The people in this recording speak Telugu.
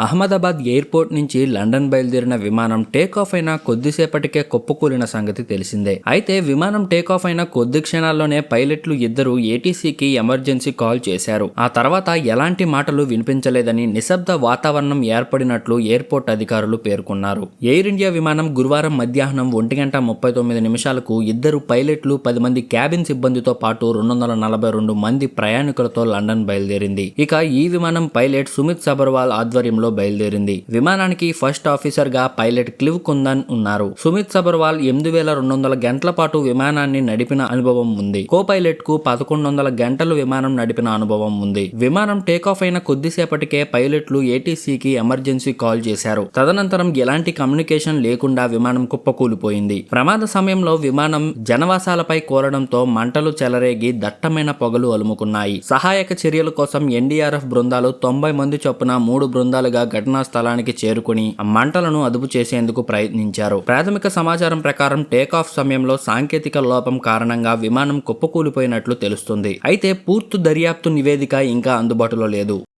అహ్మదాబాద్ ఎయిర్పోర్ట్ నుంచి లండన్ బయలుదేరిన విమానం టేకాఫ్ అయిన కొద్దిసేపటికే కుప్పకూలిన సంగతి తెలిసిందే. అయితే విమానం టేకాఫ్ అయిన కొద్ది క్షణాల్లోనే పైలట్లు ఇద్దరు ఏటీసీకి ఎమర్జెన్సీ కాల్ చేశారు. ఆ తర్వాత ఎలాంటి మాటలు వినిపించలేదని, నిశ్శబ్ద వాతావరణం ఏర్పడినట్లు ఎయిర్పోర్ట్ అధికారులు పేర్కొన్నారు. ఎయిర్ ఇండియా విమానం గురువారం మధ్యాహ్నం 1:39 ఇద్దరు పైలట్లు 10 మంది క్యాబిన్ సిబ్బందితో పాటు 242 మంది ప్రయాణికులతో లండన్ బయలుదేరింది. ఇక ఈ విమానం పైలట్ సుమిత్ సబర్వాల్ ఆధ్వర్యంలో బయలుదేరింది. విమానానికి ఫస్ట్ ఆఫీసర్ గా పైలట్ క్లివ్ కుందన్ ఉన్నారు. సుమిత్ సబర్వాల్ 8200 గంటల పాటు విమానాన్ని నడిపిన అనుభవం ఉంది. కో పైలట్ కు 1100 గంటలు విమానం నడిపిన అనుభవం ఉంది. విమానం టేకాఫ్ అయిన కొద్దిసేపటికే పైలట్లు ఏటీసీకి ఎమర్జెన్సీ కాల్ చేశారు. తదనంతరం ఎలాంటి కమ్యూనికేషన్ లేకుండా విమానం కుప్పకూలిపోయింది. ప్రమాద సమయంలో విమానం జనవాసాలపై కూలడంతో మంటలు చెలరేగి దట్టమైన పొగలు అలుముకున్నాయి. సహాయక చర్యల కోసం ఎన్డీఆర్ఎఫ్ బృందాలు 90 మంది చొప్పున 3 బృందాలుగా ఘటనా స్థలానికి చేరుకుని మంటలను అదుపు చేసేందుకు ప్రయత్నించారు. ప్రాథమిక సమాచారం ప్రకారం టేకాఫ్ సమయంలో సాంకేతిక లోపం కారణంగా విమానం కుప్పకూలిపోయినట్లు తెలుస్తుంది. అయితే పూర్తి దర్యాప్తు నివేదిక ఇంకా అందుబాటులో లేదు.